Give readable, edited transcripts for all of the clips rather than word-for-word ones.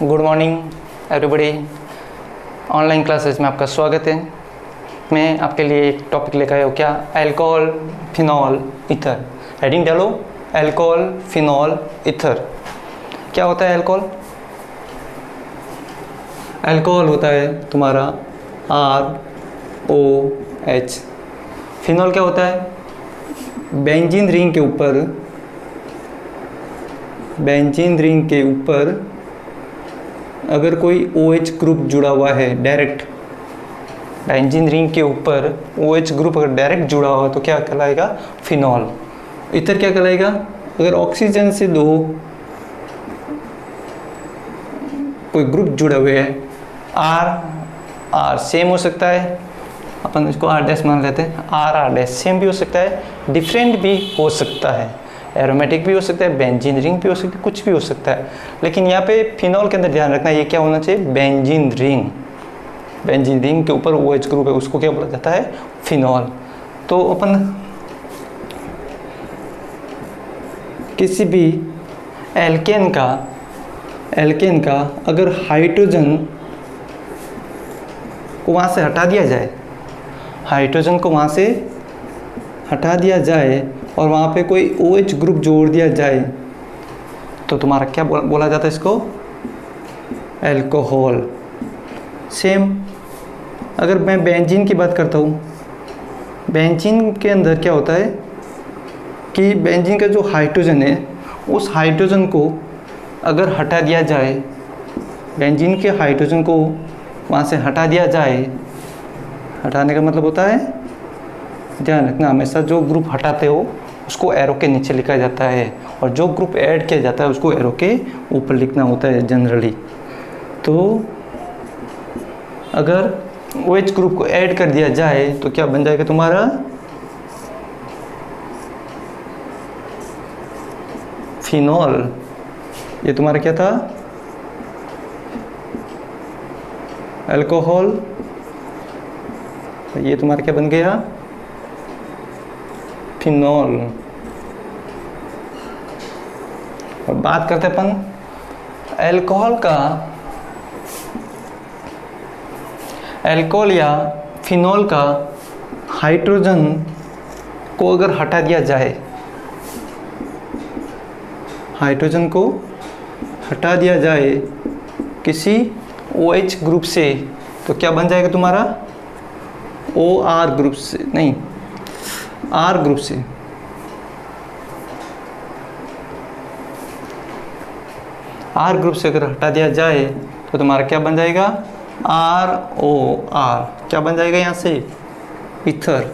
Good morning everybody. Online classes में आपका स्वागत है। मैं आपके लिए एक टॉपिक लेकर आया हूँ। क्या? Alcohol, phenol, ether. हेडिंग डालो, अल्कोहल, फिनॉल, ईथर। क्या होता है अल्कोहल? अल्कोहल होता है तुम्हारा ROH। फिनॉल क्या होता है? बेंजीन रिंग के ऊपर अगर कोई OH ग्रुप जुड़ा हुआ है डायरेक्ट, बेंजीन रिंग के ऊपर OH ग्रुप अगर डायरेक्ट जुड़ा हुआ तो क्या कहलाएगा? फिनॉल। ईथर क्या कहलाएगा? अगर ऑक्सीजन से दो कोई ग्रुप जुड़े हुए हैं, R सेम हो सकता है, अपन इसको R' मान लेते हैं। R सेम भी हो सकता है, डिफरेंट भी हो सकता है, एरोमेटिक भी हो सकता है, बेंजीन रिंग भी हो सकती है, कुछ भी हो सकता है। लेकिन यहाँ पे फिनॉल के अंदर ध्यान रखना, ये क्या होना चाहिए? बेंजीन रिंग के ऊपर OH ग्रुप है, उसको क्या बोला जाता है? फिनॉल। तो अपन किसी भी एल्केन का अगर हाइड्रोजन को वहाँ से हटा दिया जाए, और वहाँ पे कोई OH ग्रुप जोड़ दिया जाए तो तुम्हारा क्या बोला जाता है इसको? अल्कोहल। सेम अगर मैं बेंजीन की बात करता हूँ, बेंजीन के अंदर क्या होता है कि बेंजीन का जो हाइड्रोजन है, उस हाइड्रोजन को अगर हटा दिया जाए, बेंजीन के हाइड्रोजन को वहाँ से हटा दिया जाए, हटाने का मतलब होता है, ध्यान रखना, हमेशा जो ग्रुप हटाते हो उसको एरो के नीचे लिखा जाता है, और जो ग्रुप ऐड किया जाता है उसको एरो के ऊपर लिखना होता है जनरली। तो अगर OH ग्रुप को ऐड कर दिया जाए तो क्या बन जाएगा तुम्हारा? फिनॉल। ये तुम्हारा क्या था? अल्कोहल। ये तुम्हारा क्या बन गया? फिनॉल। और बात करते हैं अपन अल्कोहल या फिनॉल का हाइड्रोजन को अगर हटा दिया जाए, किसी OH ग्रुप से, तो क्या बन जाएगा तुम्हारा? R ग्रुप से। R ग्रुप से अगर हटा दिया जाए तो तुम्हारा क्या बन जाएगा? ROR। क्या बन जाएगा यहाँ से? ईथर।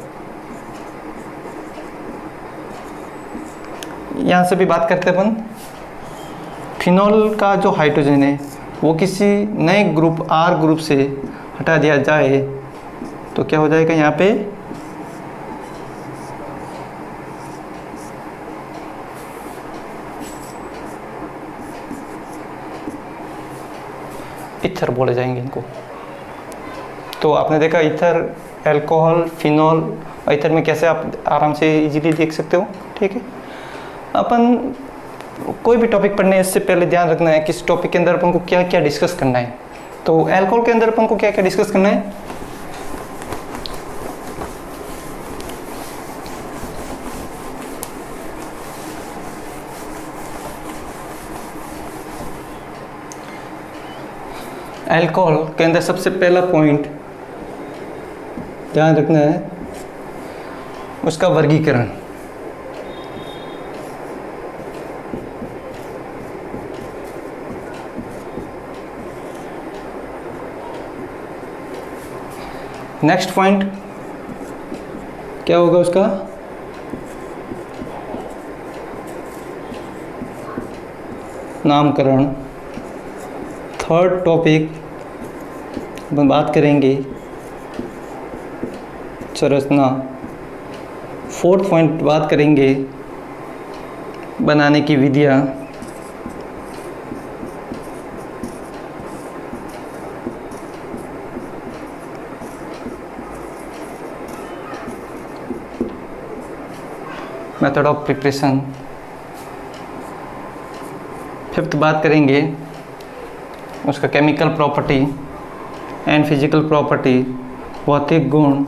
यहाँ से भी बात करते हैं अपन, फिनॉल का जो हाइड्रोजन है वो किसी नए ग्रुप R ग्रुप से हटा दिया जाए तो क्या हो जाएगा यहाँ पे? ईथर बोले जाएंगे इनको। तो आपने देखा ईथर, अल्कोहल, फिनॉल, ईथर में कैसे आप आराम से इजीली देख सकते हो। ठीक है, अपन कोई भी टॉपिक पढ़ने इससे पहले ध्यान रखना है किस टॉपिक के अंदर अपन को क्या क्या डिस्कस करना है। तो अल्कोहल के अंदर अपन को क्या क्या डिस्कस करना है? अल्कोहल के अंदर सबसे पहला पॉइंट ध्यान रखना है उसका वर्गीकरण। नेक्स्ट पॉइंट क्या होगा उसका? नामकरण। थर्ड टॉपिक हम बात करेंगे संरचना। फोर्थ पॉइंट बात करेंगे बनाने की विधियाँ। Method of preparation. फिफ्थ बात करेंगे उसका chemical property and physical property, भौतिक गुण,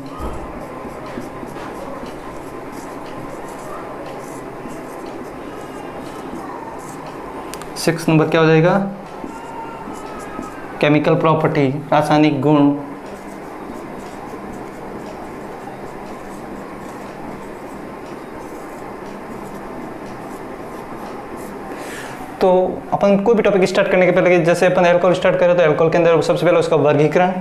सिक्स नंबर क्या हो जाएगा, केमिकल प्रॉपर्टी, रासायनिक गुण। तो अपन कोई भी टॉपिक स्टार्ट करने के पहले, जैसे अपन अल्कोहल स्टार्ट करें तो अल्कोहल के अंदर सबसे पहले उसका वर्गीकरण,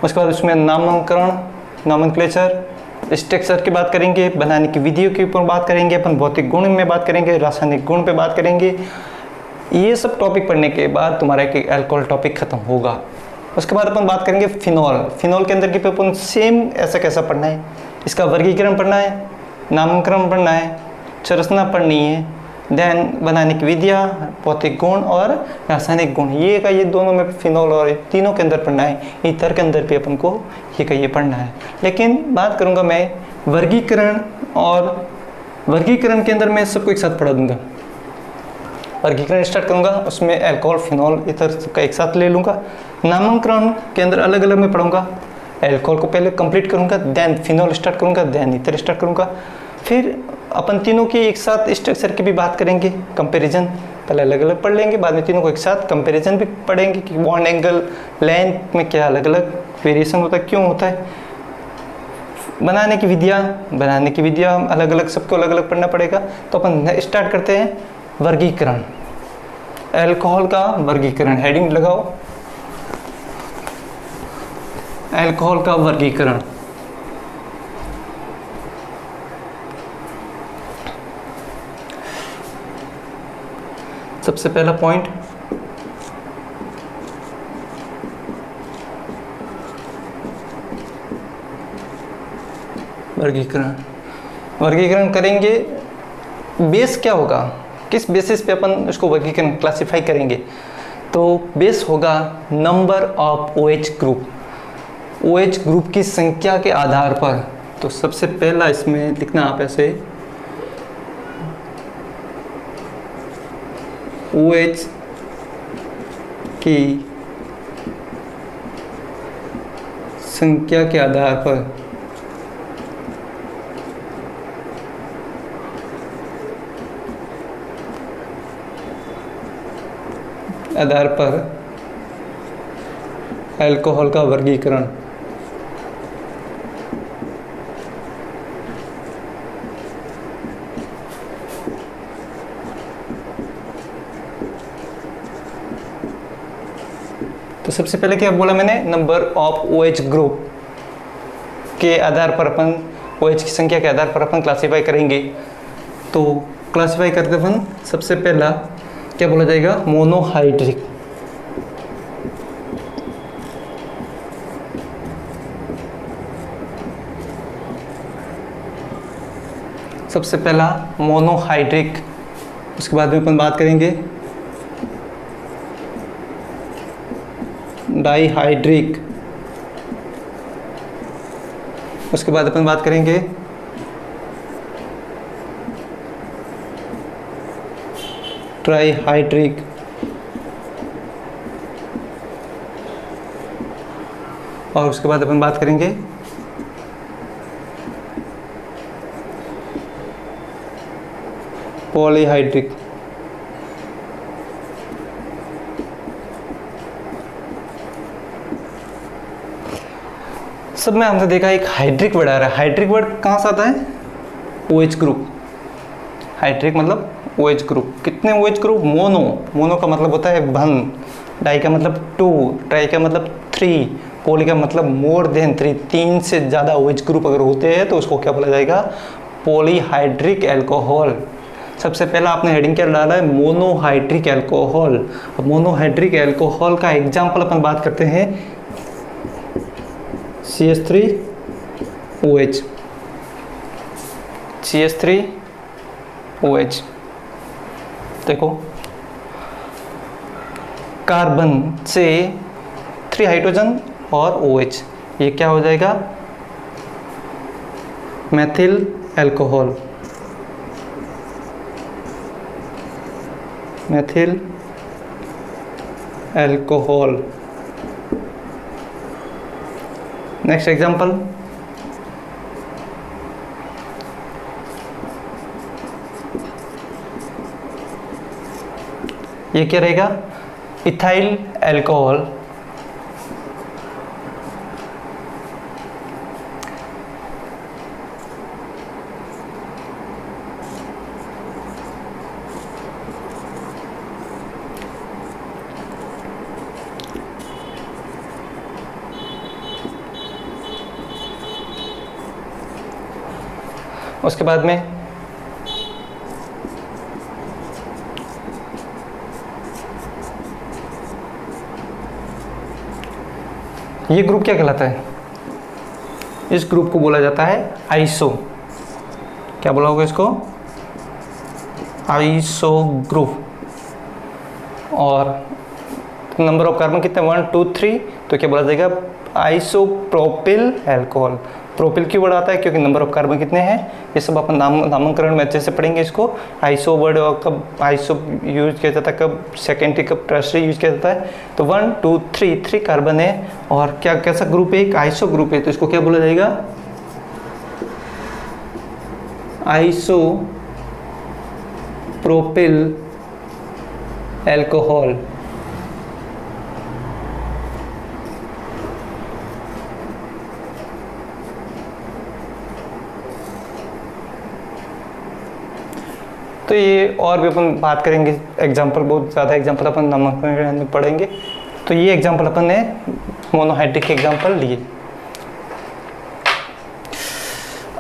उसके बाद उसमें नामकरण, नॉमेनक्लेचर, स्ट्रक्चर की बात करेंगे, बनाने की विधियों के ऊपर बात करेंगे, अपन भौतिक गुण में बात करेंगे, रासायनिक गुण पे बात करेंगे। ये सब टॉपिक पढ़ने के बाद तुम्हारा एक अल्कोहल टॉपिक खत्म होगा। उसके बाद अपन बात करेंगे फिनॉल। फिनॉल के अंदर की अपन सेम ऐसा कैसा पढ़ना है, इसका वर्गीकरण पढ़ना है, नामकरण पढ़ना है, संरचना पढ़नी है, देन बनाने की विधियाँ, भौतिक गुण और रासायनिक गुण, ये का ये दोनों में फिनॉल और तीनों के अंदर पढ़ना है। ईथर के अंदर भी अपन को ये का ये पढ़ना है। लेकिन बात करूँगा मैं वर्गीकरण, और वर्गीकरण के अंदर मैं सबको एक साथ पढ़ा दूंगा। वर्गीकरण स्टार्ट करूँगा, उसमें अल्कोहल, फिनॉल, ईथर सबका एक साथ ले लूँगा। नामकरण के अंदर अलग अलग में पढ़ूंगा। अल्कोहल को पहले कंप्लीट करूँगा, देन फिनॉल स्टार्ट करूँगा, देन ईथर स्टार्ट करूँगा। फिर अपन तीनों की एक साथ स्ट्रक्चर की भी बात करेंगे, कंपैरिजन पहले अलग अलग पढ़ लेंगे, बाद में तीनों को एक साथ कंपैरिजन भी पढ़ेंगे कि बॉन्ड एंगल, लेंथ में क्या अलग अलग वेरिएशन होता है, क्यों होता है। बनाने की विधियाँ अलग अलग, सबको अलग अलग पढ़ना पड़ेगा। तो अपन स्टार्ट करते हैं वर्गीकरण। अल्कोहल का वर्गीकरण, हेडिंग लगाओ, अल्कोहल का वर्गीकरण। सबसे पहला पॉइंट, वर्गीकरण करेंगे। बेस क्या होगा, किस बेसिस पे अपन उसको वर्गीकरण क्लासिफाई करेंगे, तो बेस होगा number of OH group, OH group की संख्या के आधार पर। तो सबसे पहला इसमें लिखना आप ऐसे, OH की संख्या के आधार पर अल्कोहल का वर्गीकरण। तो सबसे पहले क्या बोला मैंने, नंबर ऑफ OH ग्रुप के आधार पर अपन, OH की संख्या के आधार पर अपन क्लासीफाई करेंगे। तो क्लासीफाई करते अपन सबसे पहला क्या बोला जाएगा, मोनोहाइड्रिक। सबसे पहला मोनोहाइड्रिक। उसके बाद में अपन बात करेंगे डाइहाइड्रिक। उसके बाद अपन बात करेंगे ट्राइहाइड्रिक। और उसके बाद अपन बात करेंगे पॉलीहाइड्रिक। सब में हमने देखा एक हाइड्रिक वर्ड आ रहा है। हाइड्रिक वर्ड कहाँ से आता है, OH ग्रुप। हाइड्रिक मतलब OH ग्रुप। कितने OH ग्रुप, मोनो का मतलब होता है वन, डाई का मतलब टू, ट्राई का मतलब थ्री, पोली का मतलब मोर देन थ्री। तीन से ज़्यादा OH ग्रुप अगर होते हैं तो उसको क्या बोला जाएगा, पॉलीहाइड्रिक अल्कोहल। सबसे पहला आपने हेडिंग क्या डाला है, मोनोहाइड्रिक अल्कोहल। अब मोनोहाइड्रिक अल्कोहल का एग्जाम्पल अपन बात करते हैं CH3OH। CH3OH देखो, कार्बन से 3 हाइड्रोजन और OH, ये क्या हो जाएगा, methyl alcohol. Methyl alcohol. Next example, ये क्या रहेगा, इथाइल अल्कोहल। उसके बाद में ये ग्रुप क्या कहलाता है, इस ग्रुप को बोला जाता है आइसो। क्या बोला होगा इसको, आइसो ग्रुप। और नंबर ऑफ कार्बन कितने, 1 2 3, तो क्या बोला जाएगा, आइसोप्रोपिल अल्कोहल। प्रोपिल क्यों वर्ड आता है, क्योंकि नंबर ऑफ कार्बन कितने हैं, ये सब अपन नामकरण में अच्छे से पढ़ेंगे इसको। आइसो वर्ड कब आइसो यूज किया जाता है, कब सेकेंडरी कब टर्शरी यूज किया जाता है। तो 1 2 3 कार्बन है, और क्या कैसा ग्रुप है, एक आइसो ग्रुप है, तो इसको क्या बोला जाएगा, आइसो प्रोपिल अल्कोहल। तो ये और भी अपन बात करेंगे, एग्जाम्पल बहुत ज़्यादा एग्जाम्पल अपन नामकरण में पढ़ेंगे। तो ये एग्जाम्पल अपन ने मोनोहाइड्रिक के एग्जाम्पल लिए।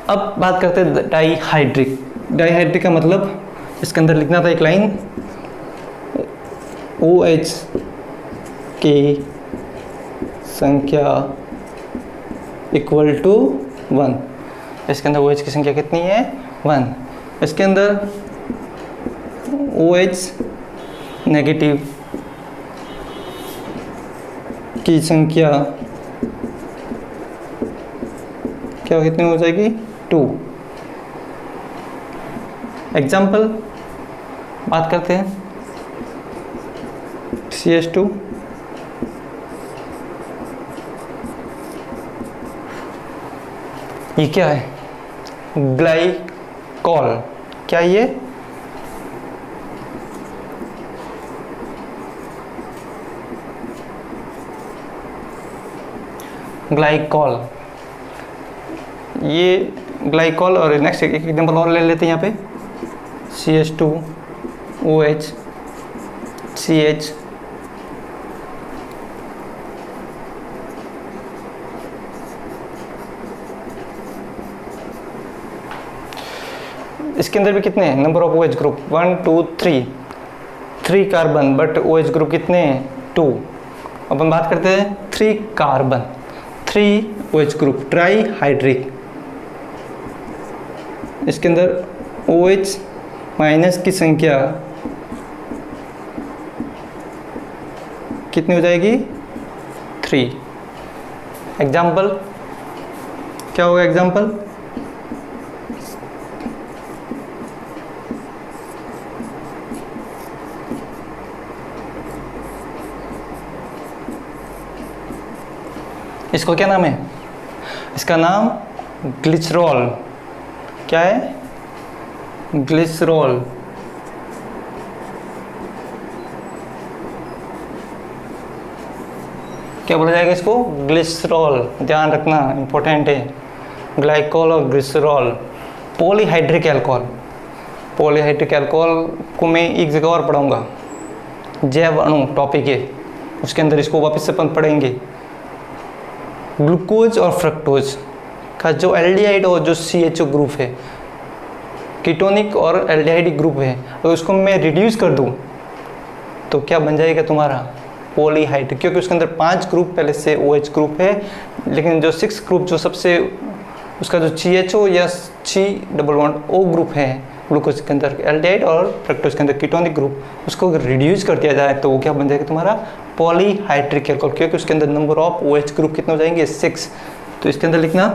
अब बात करते हैं डाईहाइड्रिक। डाईहाइड्रिक का मतलब, इसके अंदर लिखना था एक लाइन, OH की संख्या इक्वल टू 1। इसके अंदर OH की संख्या कितनी है, 1। इसके अंदर OH नेगेटिव की संख्या क्या कितनी हो जाएगी, 2। एग्जाम्पल बात करते हैं, CH2 ये क्या है, ग्लाइकॉल। क्या ये, ग्लाइकॉल, ये ग्लाइकॉल। और नेक्स्ट एक एग्जाम्पल और ले लेते हैं यहाँ पे, CH2 OH CH इसके अंदर भी कितने हैं, number of OH group 1 2 3 carbon, but OH group कितने हैं, 2। अपन बात करते हैं 3 कार्बन 3 OH ग्रुप, ट्राईहाइड्रिक। इसके अंदर OH माइनस की संख्या कितनी हो जाएगी, 3। एग्जाम्पल क्या होगा, एग्जाम्पल इसको क्या नाम है, इसका नाम ग्लिसरॉल। क्या है, ग्लिसरॉल। क्या बोला जाएगा इसको, ग्लिसरॉल। ध्यान रखना, इंपॉर्टेंट है, ग्लाइकॉल और glycerol. Polyhydric alcohol, polyhydric alcohol को मैं एक जगह और पढ़ाऊंगा, जैव अणु टॉपिक है, उसके अंदर इसको वापस से अपन पढ़ेंगे। ग्लूकोज और फ्रक्टोज का जो एल्डिहाइड और जो CHO ग्रुप है, कीटोनिक और एल्डिहाइड ग्रुप है, अगर उसको मैं रिड्यूस कर दूं तो क्या बन जाएगा तुम्हारा, पॉलीहाइड्रिक। क्योंकि उसके अंदर 5 ग्रुप पहले से OH ग्रुप है, लेकिन जो 6 ग्रुप जो सबसे उसका जो CHO या C+O ग्रुप है ग्लूकोज के अंदर एल्डिहाइड और फ्रक्टोज के अंदर कीटोनिक ग्रुप, उसको अगर रिड्यूस कर दिया जाए तो वो क्या बन जाएगा तुम्हारा, पॉलीहाइड्रिक अल्कोहल। क्योंकि उसके अंदर नंबर ऑफ OH ग्रुप कितने हो जाएंगे, 6। तो इसके अंदर लिखना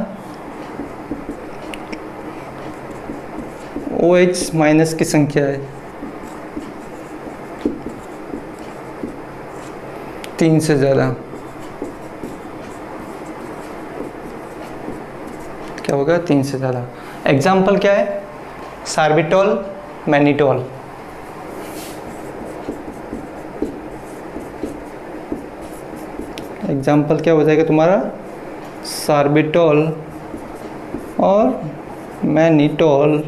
OH माइनस की संख्या है 3 से ज़्यादा, क्या होगा? 3 से ज़्यादा। एग्जाम्पल क्या है? सार्बिटोल, मैनिटोल। एग्जाम्पल क्या हो जाएगा तुम्हारा? सार्बिटोल और मैनिटोल।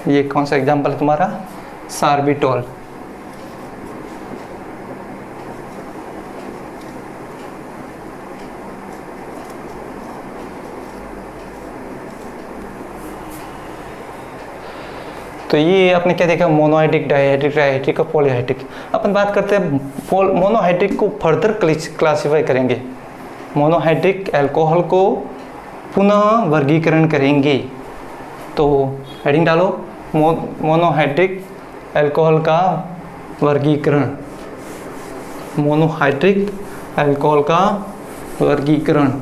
ये कौन सा एग्जाम्पल है तुम्हारा? सार्बिटोल। तो ये आपने क्या देखा? मोनोहाइड्रिक, डाइहाइड्रिक, ट्राइहाइड्रिक और पॉलीहाइड्रिक। अपन बात करते हैं मोनोहाइड्रिक को फर्दर क्लासिफाई करेंगे। मोनोहाइड्रिक अल्कोहल को पुनः वर्गीकरण करेंगे। तो हेडिंग डालो, मोनोहाइड्रिक अल्कोहल का वर्गीकरण। मोनोहाइड्रिक अल्कोहल का वर्गीकरण।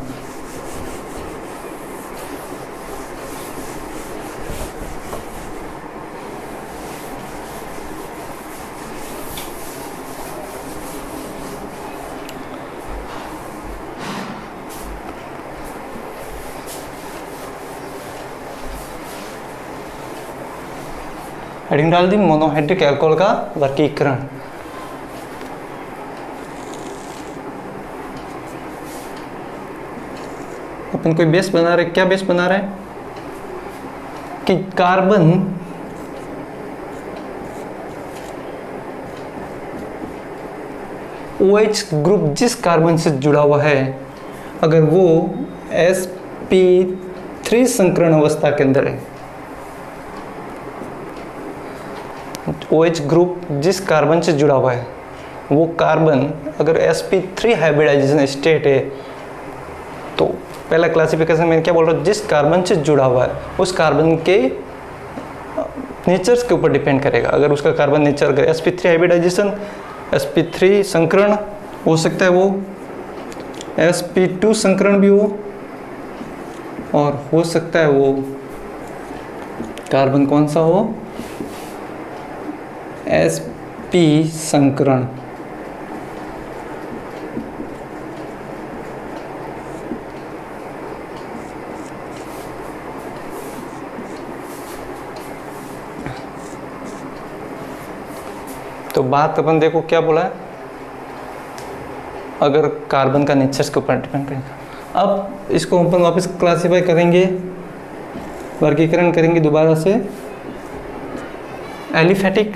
हेडिंग डाल दी, मोनोहाइड्रिक अल्कोहल का वर्गीकरण। अपन कोई बेस बना रहे, क्या बेस बना रहे हैं कि कार्बन OH ग्रुप जिस कार्बन से जुड़ा हुआ है, अगर वो sp3 संकरण अवस्था के अंदर है, OH ग्रुप जिस कार्बन से जुड़ा हुआ है, वो कार्बन अगर sp3 हाइब्रिडाइजेशन स्टेट है, तो पहला क्लासिफिकेशन में क्या बोल रहा हूँ? जिस कार्बन से जुड़ा हुआ है उस कार्बन के नेचर्स के ऊपर डिपेंड करेगा। अगर उसका कार्बन नेचर अगर sp3 हाइब्रिडाइजेशन, sp3 संकरण हो सकता है, वो sp2 संकरण भी हो, और हो सकता है वो कार्बन कौन सा हो? sp संकरण। तो बात अपन देखो क्या बोला है, अगर कार्बन का नेचर्स के ऊपर डिपेंड करेगा। अब इसको अपन वापस क्लासिफाई करेंगे, वर्गीकरण करेंगे दोबारा से। एलिफेटिक,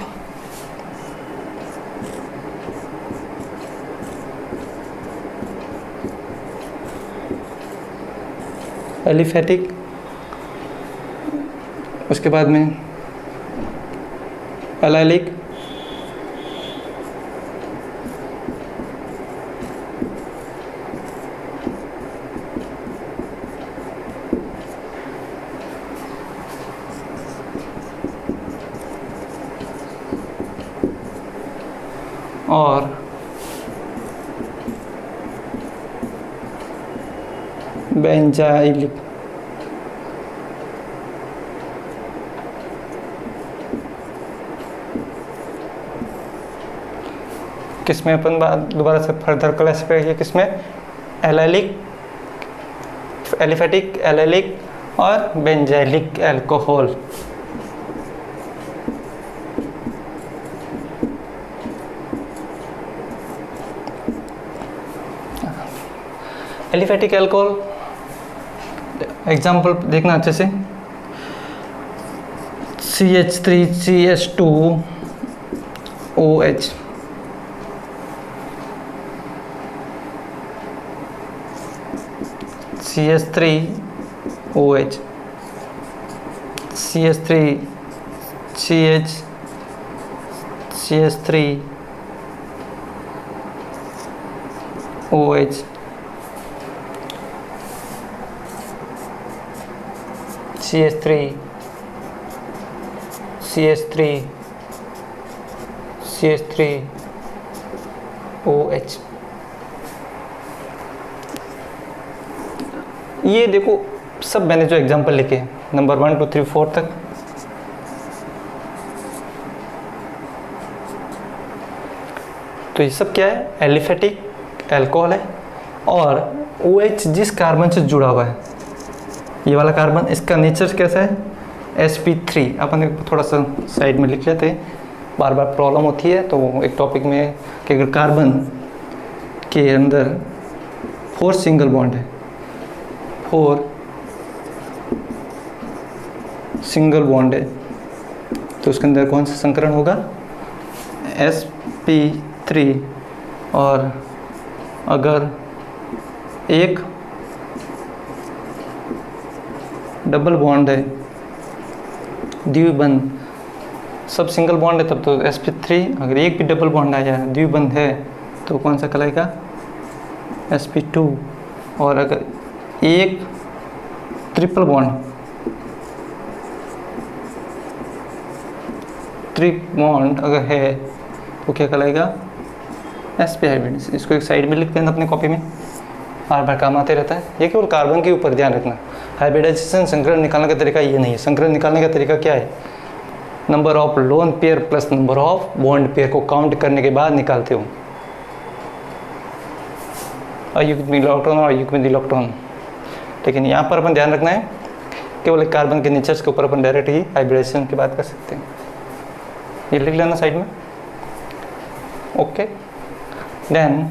एलिफेटिक, उसके बाद में एलाइलिक, और बेंजाइलिक। किसमें अपन बात दोबारा से फर्दर क्लासिफाई किया? किसमें? एलाइलिक, एलिफेटिक, एलाइलिक और benzylic alcohol. Aliphatic alcohol example देखना अच्छे से। CH3CH2OH, CH3OH, CH3CH, CH3OH, CH3, CH3, CH3OH। ये देखो सब मैंने जो एग्जांपल लिखे नंबर 1 2 3 4 तक, तो ये सब क्या है, एलिफेटिक एल्कोहल है। और OH जिस कार्बन से जुड़ा हुआ है, ये वाला कार्बन, इसका नेचर कैसा है, sp3। अपन थोड़ा सा साइड में लिख लेते हैं, बार बार प्रॉब्लम होती है तो एक टॉपिक में कि अगर कार्बन के अंदर 4 सिंगल बॉन्ड है, 4 सिंगल बॉन्ड है, तो उसके अंदर कौन सा संकरण होगा, sp3। और अगर एक डबल बॉन्ड है, द्विबंध, सब सिंगल बॉन्ड है तब तो sp3, अगर एक भी डबल बॉन्ड आया है, द्विबंध है, तो कौन सा कहलाएगा, sp2। और अगर एक ट्रिपल बॉन्ड अगर है तो क्या कहलाएगा, sp हाइब्रिड। इसको एक साइड में लिख देना अपने कॉपी में, बार बार काम आते रहता है। ये केवल कार्बन के ऊपर ध्यान रखना। हाइब्रिडाइजेशन संकरण निकालने का तरीका ये नहीं है। संकरण निकालने का तरीका क्या है, number of lone pair plus number of bond pair को काउंट करने के बाद निकालते हो, अयुग्मित इलेक्ट्रॉन और अयुग्मित इलेक्ट्रॉन। लेकिन यहाँ पर अपन ध्यान रखना है, केवल एक कार्बन के नेचर्स के ऊपर अपन डायरेक्ट ही हाइब्रिडाइजेशन की बात कर सकते हैं। ये लिख लेना साइड में, ओके। देन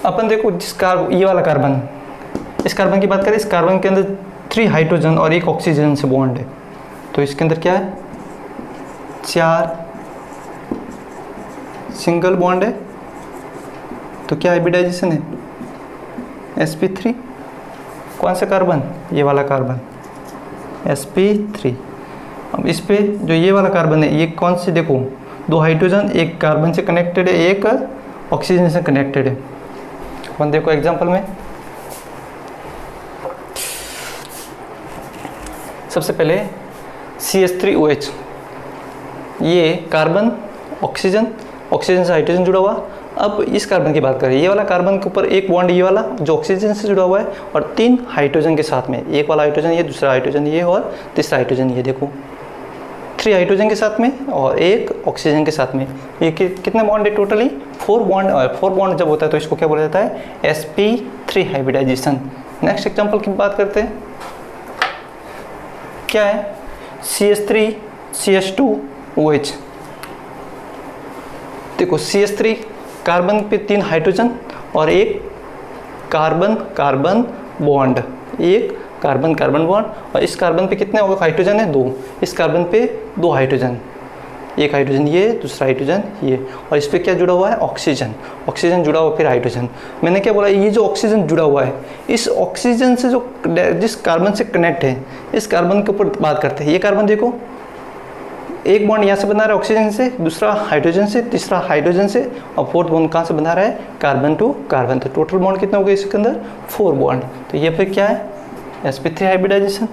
अपन देखो ये वाला कार्बन, इस कार्बन की बात करें, इस कार्बन के अंदर 3 हाइड्रोजन और 1 ऑक्सीजन से बॉन्ड है, तो इसके अंदर क्या है, 4 सिंगल बॉन्ड है, तो क्या हाइब्रिडाइजेशन है, sp3। कौन सा कार्बन, ये वाला कार्बन sp3। अब इस पे जो ये वाला कार्बन है, ये कौन से, देखो 2 हाइड्रोजन, एक कार्बन से कनेक्टेड है, एक ऑक्सीजन से कनेक्टेड है। अपन देखो एग्जांपल में, सबसे पहले CH3OH, ये कार्बन, ऑक्सीजन, ऑक्सीजन से हाइड्रोजन जुड़ा हुआ। अब इस कार्बन की बात करें, ये वाला कार्बन के ऊपर एक बॉन्ड ये वाला जो ऑक्सीजन से जुड़ा हुआ है, और 3 हाइड्रोजन के साथ में, एक वाला हाइड्रोजन ये, दूसरा हाइड्रोजन ये, और तीसरा हाइड्रोजन ये। देखो 3 हाइड्रोजन के साथ में और एक ऑक्सीजन के साथ में, ये कितने बॉन्ड है टोटली, 4 बॉन्ड। और 4 बॉन्ड जब होता है तो इसको क्या बोला जाता है, sp3 हाइब्रिडाइजेशन। नेक्स्ट एग्जाम्पल की बात करते हैं, क्या है, CH3 CH2OH। देखो CH3 कार्बन पे 3 हाइड्रोजन और एक कार्बन कार्बन बॉन्ड, एक कार्बन कार्बन बॉन्ड, और इस कार्बन पे कितने होगा, हाइड्रोजन है 2, इस कार्बन पे 2 हाइड्रोजन, एक हाइड्रोजन ये, दूसरा हाइड्रोजन ये, और इस पे क्या जुड़ा हुआ है, ऑक्सीजन, ऑक्सीजन जुड़ा हुआ, फिर हाइड्रोजन। मैंने क्या बोला, ये जो ऑक्सीजन जुड़ा हुआ है, इस ऑक्सीजन से जो जिस कार्बन से कनेक्ट है, इस कार्बन के ऊपर बात करते हैं। ये कार्बन देखो, एक बॉन्ड यहाँ से बना रहा है ऑक्सीजन से, दूसरा हाइड्रोजन से, तीसरा हाइड्रोजन से, और 4th बॉन्ड कहाँ से बना रहा है, कार्बन टू कार्बन। तो टोटल बॉन्ड कितना हो गया इसके अंदर, 4 बॉन्ड। तो ये फिर क्या है, sp3 हाइब्रिडाइजेशन।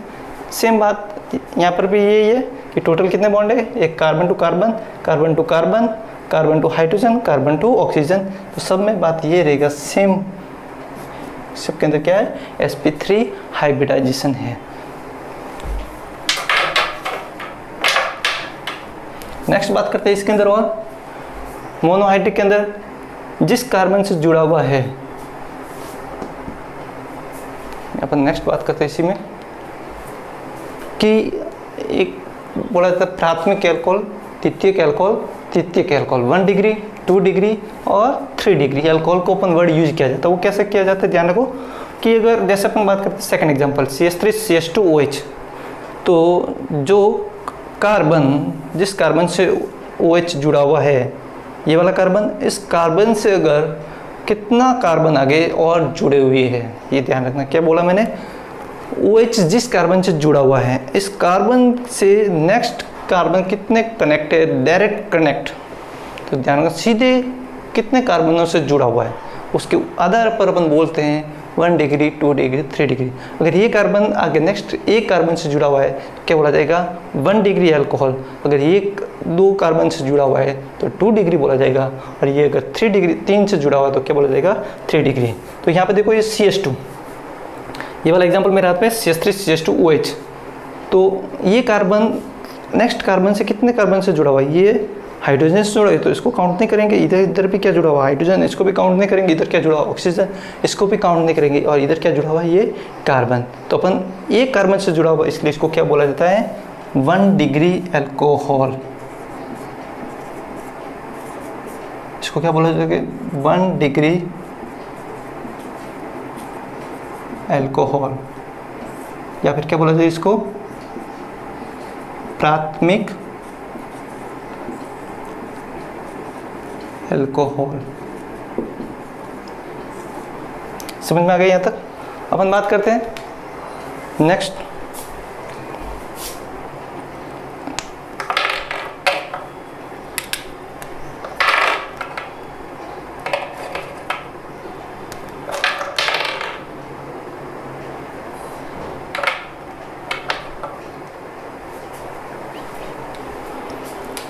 सेम बात यहाँ पर भी यही है कि टोटल कितने बॉन्ड है, एक carbon to carbon, carbon to carbon, carbon to hydrogen, carbon to oxygen. तो सब में बात ये रहेगा सेम, सबके अंदर क्या है, sp3 हाइब्रिडाइजेशन है। नेक्स्ट बात करते हैं इसके अंदर, और मोनोहाइड्रिक के अंदर जिस कार्बन से जुड़ा हुआ है, अपन नेक्स्ट बात करते हैं इसी में कि एक बोला जाता है प्राथमिक एल्कोहल, द्वितीयक एल्कोहल, तृतीयक एल्कोहल। 1 डिग्री, 2 डिग्री और 3 डिग्री एल्कोहल को अपन वर्ड यूज किया जाता है। वो कैसे किया जाता है, ध्यान रखो कि अगर जैसे अपन बात करते हैं सेकंड एग्जांपल CH3 CH2OH, तो जो कार्बन, जिस कार्बन से OH जुड़ा हुआ है, ये वाला कार्बन, इस कार्बन से अगर कितना कार्बन आगे और जुड़े हुए हैं, ये ध्यान रखना। क्या बोला मैंने, OH जिस कार्बन से जुड़ा हुआ है, इस कार्बन से नेक्स्ट कार्बन कितने कनेक्ट है, डायरेक्ट कनेक्ट। तो ध्यान रखना, सीधे कितने कार्बनों से जुड़ा हुआ है, उसके आधार पर अपन बोलते हैं 1 डिग्री, 2 डिग्री, 3 डिग्री। अगर ये कार्बन आगे नेक्स्ट एक कार्बन से जुड़ा हुआ है तो क्या बोला जाएगा, 1 डिग्री अल्कोहल। अगर ये 2 कार्बन से जुड़ा हुआ है तो 2 डिग्री बोला जाएगा, और ये अगर 3 डिग्री, 3 से जुड़ा हुआ है तो क्या बोला जाएगा, 3 डिग्री। तो यहाँ पे देखो ये CH2, ये वाला एग्जाम्पल मेरे हाथ में CH3 CH2OH, तो ये कार्बन नेक्स्ट कार्बन से कितने कार्बन से जुड़ा हुआ है, ये हाइड्रोजन से जुड़ा है, तो इसको काउंट नहीं करेंगे। इधर इधर भी क्या जुड़ा हुआ है, हाइड्रोजन, इसको भी काउंट नहीं करेंगे। इधर क्या जुड़ा हुआ, ऑक्सीजन, इसको भी काउंट नहीं करेंगे। और इधर क्या जुड़ा हुआ है, ये कार्बन। तो अपन एक कार्बन से जुड़ा हुआ, इसलिए इसको क्या बोला जाता है, 1 डिग्री अल्कोहल। इसको क्या बोला जाता है, 1 डिग्री अल्कोहल, या फिर क्या बोला जाए इसको, प्राथमिक अल्कोहल। समझ में आ गया यहाँ तक। अपन बात करते हैं नेक्स्ट,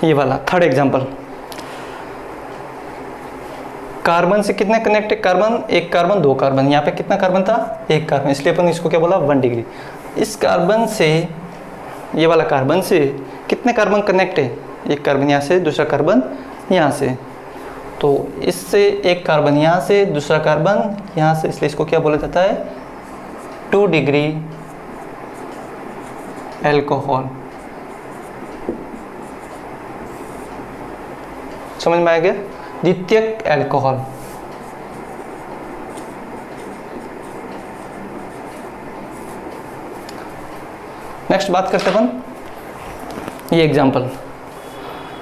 ये वाला थर्ड एग्जांपल। कार्बन से कितने कनेक्टेड, कार्बन, एक कार्बन, दो कार्बन। यहाँ पे कितना कार्बन था, एक कार्बन, इसलिए अपन इसको क्या बोला, 1 डिग्री। इस कार्बन से, ये वाला कार्बन से कितने कार्बन कनेक्ट है, एक कार्बन यहाँ से, दूसरा कार्बन यहाँ से। तो इससे एक कार्बन यहाँ से, दूसरा कार्बन यहाँ से, इसलिए इसको क्या बोला जाता है, 2 डिग्री अल्कोहल। समझ में आ गया, द्वितीयक अल्कोहल। नेक्स्ट बात करते हैं अपन, ये एग्जांपल।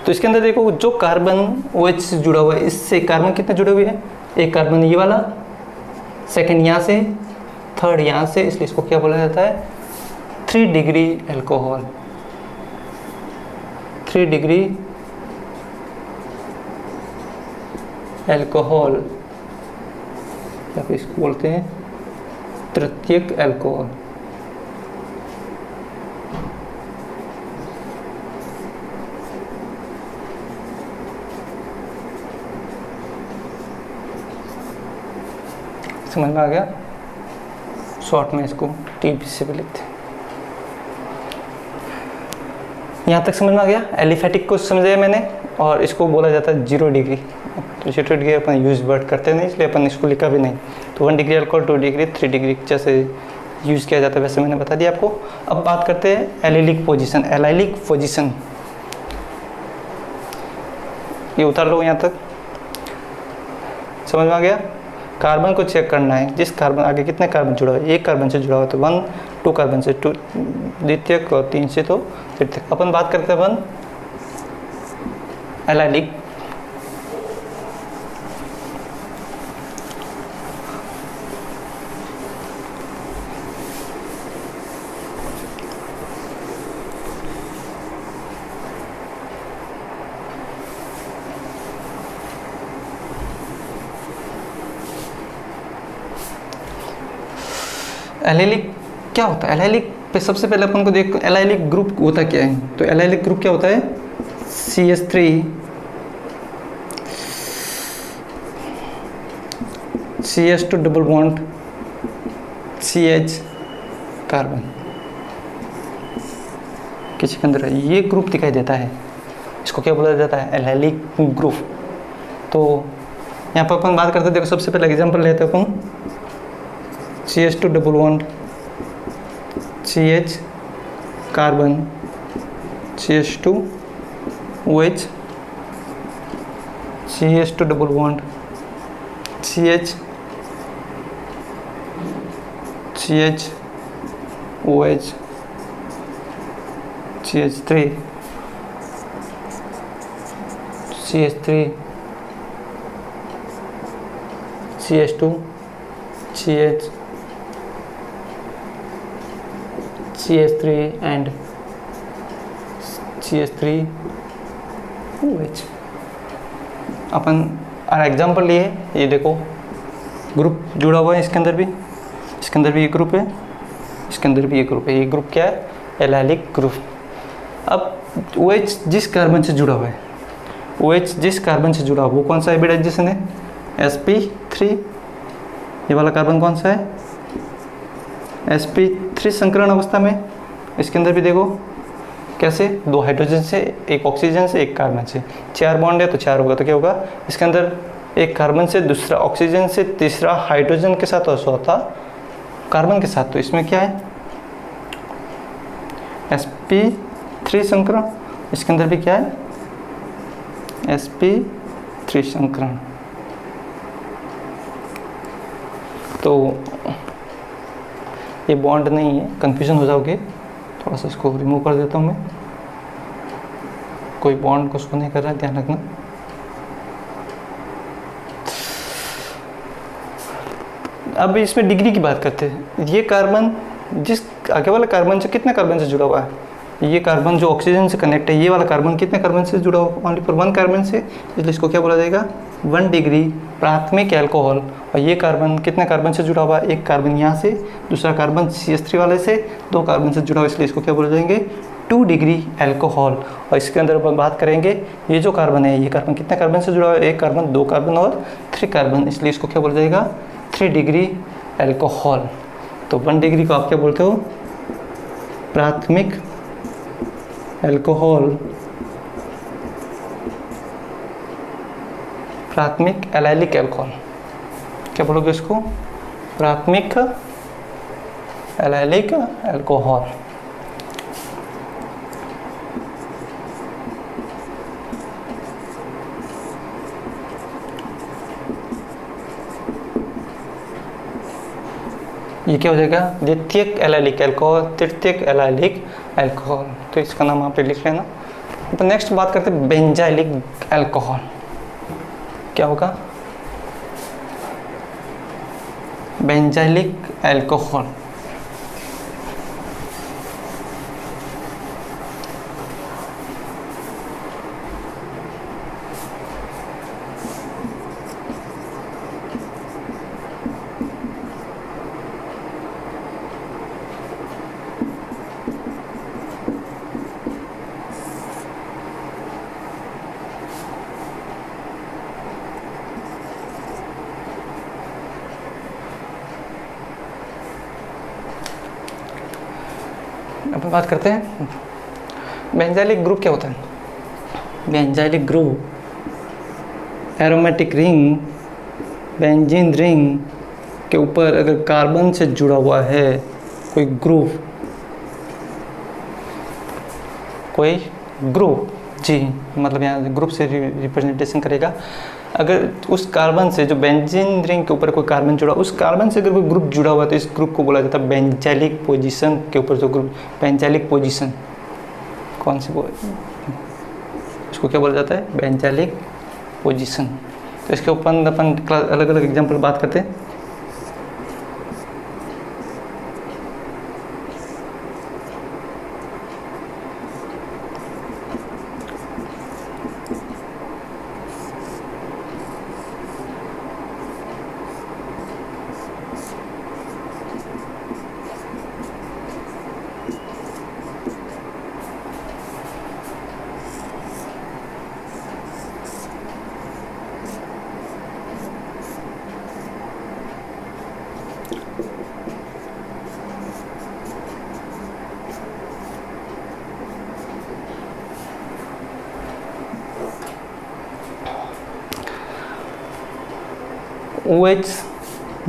तो इसके अंदर देखो, जो कार्बन OH से जुड़ा हुआ है, इससे कार्बन कितने जुड़े हुए हैं, एक कार्बन ये वाला, सेकंड यहाँ से, थर्ड यहाँ से, इसलिए इसको क्या बोला जाता है, 3 डिग्री अल्कोहल। 3 डिग्री अल्कोहल, या फिर इसको बोलते हैं तृतीयक अल्कोहल। समझ में आ गया, शॉर्ट में इसको TBC भी लिखते हैं। यहाँ तक समझ में आ गया, एलिफेटिक को समझाया मैंने, और इसको बोला जाता है 0 डिग्री। तो 0 डिग्री अपन यूज वर्ड करते नहीं, इसलिए अपन इसको लिखा भी नहीं। तो 1 डिग्री अल्कोहल, 2 डिग्री, 3 डिग्री जैसे यूज़ किया जाता है वैसे मैंने बता दिया आपको। अब बात करते हैं एलिलिक पोजीशन। एलिलिक पोजीशन ये उतार लो यहाँ तक, समझ में आ गया। कार्बन को चेक करना है, जिस कार्बन आगे कितने कार्बन जुड़ा हुआ है, एक कार्बन से जुड़ा हुआ है तो 1, 2 कार्बन से 2 द्वितीयक, और 3 से तो तृतीयक। अपन बात करते हैं अपन एलिलिक। एलिलिक क्या होता है, एलिलिक पे सबसे पहले अपन को देख, एलिलिक ग्रुप होता क्या है। तो एलिलिक ग्रुप क्या होता है, CH3 CH2 double bond CH carbon, किसी के अंदर ये ग्रुप दिखाई देता है, इसको क्या बोला जाता है, एलिलिक ग्रुप। तो यहाँ पर अपन बात करते हैं, देखो सबसे पहले एग्जांपल लेते हैं अपन, CH2 double bond CH carbon CH2 OH CH2 double bond CH OH CH3 CH2 CH CH3 and CH3 OH। Upon example लिए, ये देखो ग्रुप जुड़ा हुआ है, इसके अंदर भी ये ग्रुप है, इसके अंदर भी ये ग्रुप है। ये ग्रुप क्या है, एलिलिक ग्रुप। अब OH जिस कार्बन से जुड़ा हुआ है, OH जिस कार्बन से जुड़ा हुआ वो कौन सा हाइब्रिडाइजेशन है, sp3। ये वाला कार्बन कौन सा है, sp3 संकरण अवस्था में, इसके अंदर भी देखो कैसे, 2 हाइड्रोजन से, 1 ऑक्सीजन से, 1 कार्बन से, 4 बॉन्ड है तो 4 होगा, तो क्या होगा इसके अंदर 1 कार्बन से, दूसरा ऑक्सीजन से, तीसरा हाइड्रोजन के साथ और चौथा कार्बन के साथ। तो इसमें क्या है sp3 संकरण, इसके अंदर भी क्या है sp3 संकरण। तो ये बॉन्ड नहीं है, कंफ्यूजन हो जाओगे, थोड़ा सा इसको रिमूव कर देता हूँ मैं, कोई बॉन्ड को उसको नहीं कर रहा है, ध्यान रखना। अब इसमें डिग्री की बात करते हैं। ये कार्बन जिस आगे वाला कार्बन से कितने कार्बन से जुड़ा हुआ है, ये कार्बन जो ऑक्सीजन से कनेक्ट है, ये वाला कार्बन कितने कार्बन से जुड़ा हुआ, ओनली फॉर 1 कार्बन से, इसलिए इसको क्या बोला जाएगा 1 डिग्री प्राथमिक एल्कोहल। और ये कार्बन कितने कार्बन से जुड़ा हुआ है, 1 कार्बन यहाँ से, दूसरा कार्बन CH3 वाले से 2 कार्बन से जुड़ा हुआ, इसलिए इसको क्या बोला जाएंगे 2 डिग्री एल्कोहल। और इसके अंदर अपन बात करेंगे ये जो कार्बन है, ये कार्बन कितने कार्बन से जुड़ा हुआ है, 1 कार्बन, 2 कार्बन और 3 कार्बन, इसलिए इसको क्या बोला जाएगा 3 डिग्री एल्कोहल। तो 1 डिग्री को आप क्या बोलते हो प्राथमिक एल्कोहल, प्राथमिक एलाइलिक एल्कोहल, क्या बोलोगे इसको प्राथमिक एलाइलिक एल्कोहल। ये क्या हो जाएगा द्वितीयक एलाइलिक एल्कोहल, तृतीयक एलाइलिक एल्कोहल, तो इसका नाम आप लिख लेना। तो नेक्स्ट बात करते हैं बेंजाइलिक एल्कोहल, क्या होगा बेंजाइलिक एल्कोहल। अपन बात करते हैं बेंजाइलिक ग्रुप क्या होता है। Benzylic group aromatic ring, benzene ring के ऊपर अगर कार्बन से जुड़ा हुआ है कोई ग्रुप जी, मतलब यहाँ ग्रुप से रिप्रेजेंटेशन करेगा। अगर उस कार्बन से जो बेंजीन रिंग के ऊपर कोई कार्बन जुड़ा, उस कार्बन से अगर कोई ग्रुप जुड़ा हुआ तो इस ग्रुप को बोला जाता है बेंजाइलिक पोजीशन के ऊपर जो ग्रुप, बेंजाइलिक पोजीशन कौन सी इसको क्या बोला जाता है बेंजाइलिक पोजीशन। तो इसके ऊपर अपन अलग अलग एग्जाम्पल बात करते हैं। OH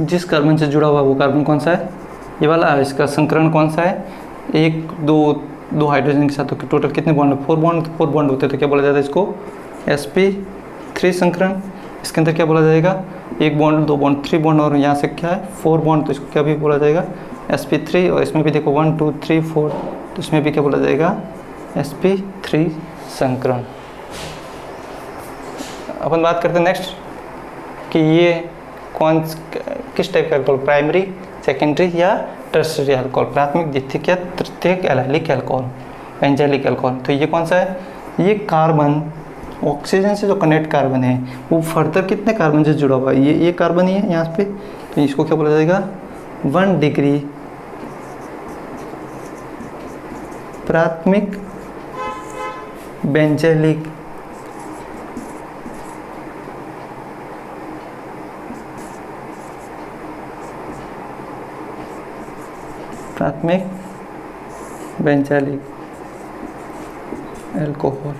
जिस कार्बन से जुड़ा हुआ वो कार्बन कौन सा है, ये वाला। इसका संकरण कौन सा है, 1 2 हाइड्रोजन के साथ तो टोटल कितने बॉन्ड, 4 बॉन्ड होते हैं, तो क्या बोला जाता है इसको sp3 संकरण। इसके अंदर क्या बोला जाएगा 1 बॉन्ड, 2 बॉन्ड, 3 बॉन्ड, और यहाँ से क्या है 4 बॉन्ड, तो इसको क्या भी बोला जाएगा sp3। और इसमें भी देखो 1 2 3 4, तो इसमें भी क्या बोला जाएगा sp3 संकरण। अपन बात करते हैं नेक्स्ट कि ये किस टाइप का अल्कोहल, प्राइमरी, सेकेंडरी या टर्सरी अल्कोहल, प्राथमिक, द्वितीयक या तृतीयक एलाइलिक अल्कोहल, बेंजाइलिक अल्कोहल। तो ये कौन सा है, ये कार्बन ऑक्सीजन से जो कनेक्ट कार्बन है वो फर्दर कितने कार्बन से जुड़ा हुआ है, ये कार्बन ही है यहाँ पे, तो इसको क्या बोला जाएगा 1 डिग्री प्राथमिक बेंजाइलिक बेंजाइलिक अल्कोहल।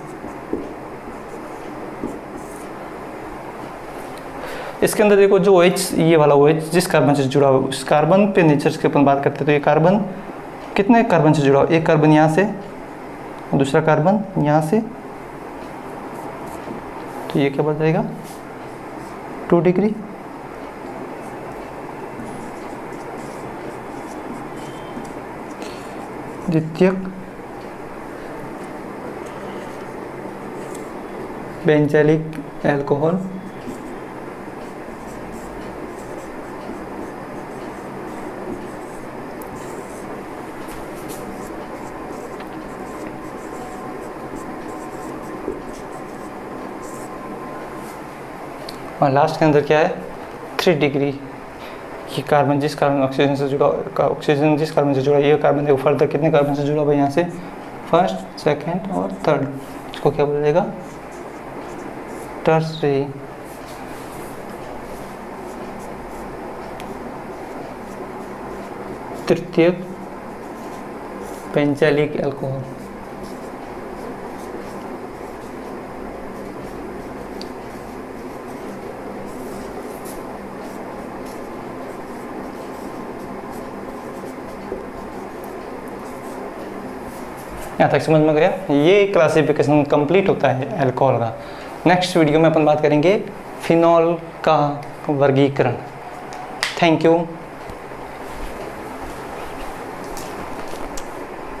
इसके अंदर देखो जो OH, ये वाला OH जिस कार्बन से जुड़ा हुआ, उस कार्बन पे नेचर के अपन बात करते हैं, तो ये कार्बन कितने कार्बन से जुड़ा हुआ, एक कार्बन यहाँ से, दूसरा कार्बन यहाँ से, तो ये क्या बढ़ जाएगा 2 डिग्री। द्वितीयक बेंजाइलिक अल्कोहल, और लास्ट के अंदर क्या है 3 डिग्री। ये कार्बन जिस कार्बन ऑक्सीजन से जुड़ा, ऑक्सीजन जिस कार्बन से जुड़ा, ये कार्बन देखो फर्दर कितने कार्बन से जुड़ा हुआ है यहाँ से, फर्स्ट, सेकंड और थर्ड, इसको क्या बोला जाएगा टर्सरी। तृतीयक बेंजाइलिक अल्कोहल। यहाँ तक समझ में गया? ये क्लासिफिकेशन कंप्लीट होता है अल्कोहल का। नेक्स्ट वीडियो में अपन बात करेंगे फिनॉल का वर्गीकरण। Thank you.